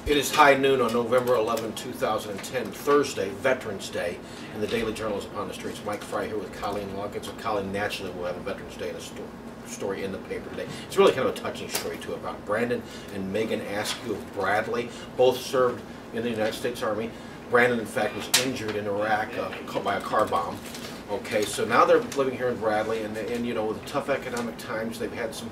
It is high noon on November 11, 2010, Thursday, Veterans Day, and the Daily Journal is upon the streets. Mike Fry here with Colleen Luggins. So Colleen naturally will have a Veterans Day in a story in the paper today. It's really kind of a touching story, too, about Brandon and Megan Askew of Bradley. Both served in the United States Army. Brandon, in fact, was injured in Iraq by a car bomb. Okay, so now they're living here in Bradley, and you know, with the tough economic times, they've had some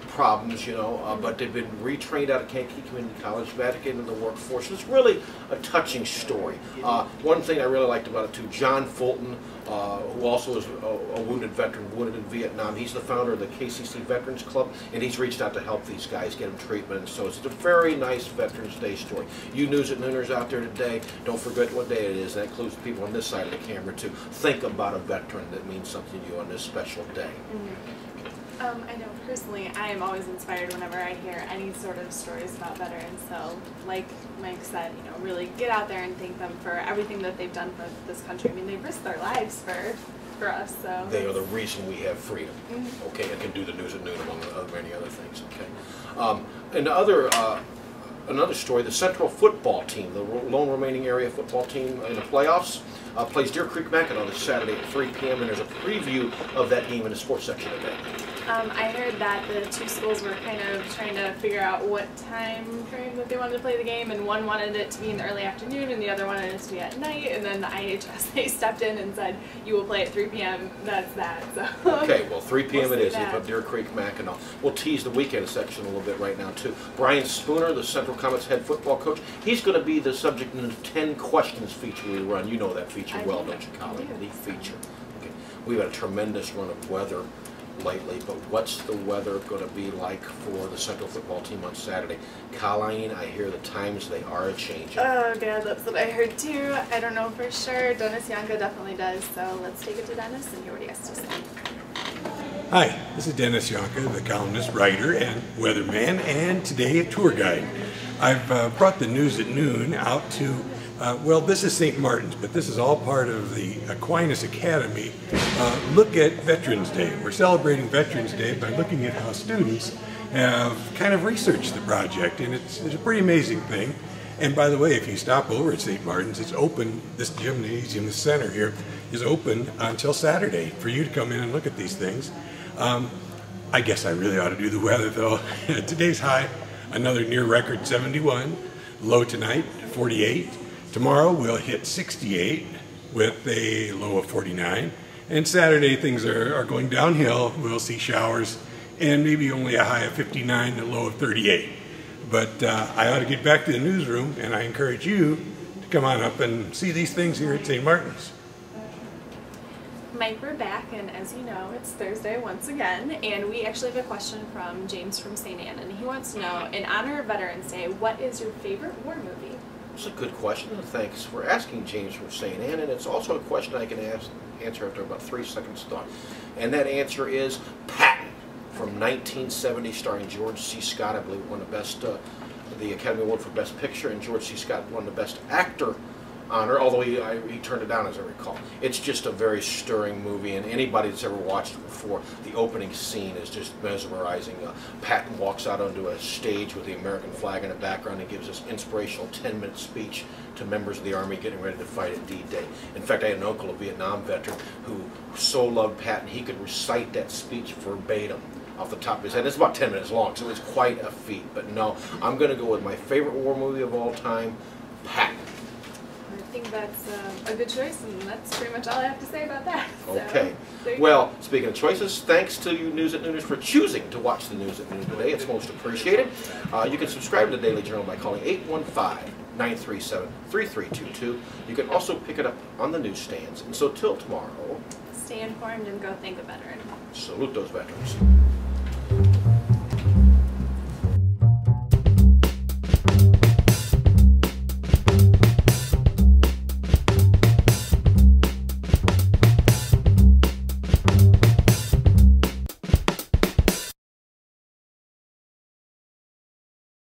problems, you know, but they've been retrained out of Kankakee Community College, back into the workforce. It's really a touching story. One thing I really liked about it too, John Fulton, who also is a wounded veteran, wounded in Vietnam. He's the founder of the KCC Veterans Club, and he's reached out to help these guys get them treatment. And so it's a very nice Veterans Day story. You News at Nooners out there today, don't forget what day it is. That includes people on this side of the camera too. Think about a veteran that means something to you on this special day. I know personally I am always inspired whenever I hear any sort of stories about veterans, so like Mike said, you know, really get out there and thank them for everything that they've done for this country. I mean, they've risked their lives for us, so. They are the reason we have freedom, okay, and can do the news at noon among many other things, okay. And another story, the Central football team, the lone remaining area football team in the playoffs, plays Deer Creek Mackinac this Saturday at 3 p.m. and there's a preview of that game in the sports section today. I heard that the two schools were kind of trying to figure out what time frame that they wanted to play the game, and one wanted it to be in the early afternoon and the other wanted it to be at night, and then the IHS, they stepped in and said, you will play at 3 p.m. That's that. So. Okay, well 3 p.m. it is at Deer Creek Mackinac. We'll tease the weekend section a little bit right now too. Brian Spooner, the Central Comets head football coach, he's going to be the subject in the 10 questions feature we run. You know that feature well, don't you, Colleen? The feature. Okay. We've had a tremendous run of weather lately, but what's the weather going to be like for the Central football team on Saturday? Colleen, I hear the times they are changing. Oh God, that's what I heard too. I don't know for sure. Dennis Yanka definitely does, so let's take it to Dennis and hear what he has to say. Hi, this is Dennis Yanka, the columnist, writer, and weatherman, and today a tour guide. I've brought the news at noon out to well, this is St. Martin's, but this is all part of the Aquinas Academy look at Veterans Day. We're celebrating Veterans Day by looking at how students have kind of researched the project, and it's a pretty amazing thing. And by the way, if you stop over at St. Martin's, it's open, this gymnasium, the center here, is open until Saturday for you to come in and look at these things. I guess I really ought to do the weather though. Today's high, another near record 71, low tonight 48. Tomorrow we'll hit 68 with a low of 49, and Saturday things are going downhill. We'll see showers and maybe only a high of 59 and a low of 38. But I ought to get back to the newsroom, and I encourage you to come on up and see these things here at St. Martin's. Mike, we're back, and as you know, it's Thursday once again, and we actually have a question from James from St. Anne, and he wants to know, in honor of Veterans Day, what is your favorite war movie? It's a good question, and thanks for asking, James from St. Anne, and it's also a question I can answer after about 3 seconds thought. And that answer is Patton from 1970, starring George C. Scott. I believe won the best, the Academy Award for Best Picture, and George C. Scott won the Best Actor honor, although he turned it down, as I recall. It's just a very stirring movie, and anybody that's ever watched it before, the opening scene is just mesmerizing. Patton walks out onto a stage with the American flag in the background and gives this inspirational 10-minute speech to members of the Army getting ready to fight at D-Day. In fact, I had an uncle, a Vietnam veteran, who so loved Patton he could recite that speech verbatim off the top of his head. It's about 10 minutes long, so it's quite a feat. But no, I'm going to go with my favorite war movie of all time, Patton. I think that's a good choice, and that's pretty much all I have to say about that. Okay. So, well, speaking of choices, thanks to you News at Nooners for choosing to watch the News at Noon today. It's most appreciated. You can subscribe to the Daily Journal by calling 815-937-3322. You can also pick it up on the newsstands. And so till tomorrow, stay informed and go thank a veteran. Salute those veterans.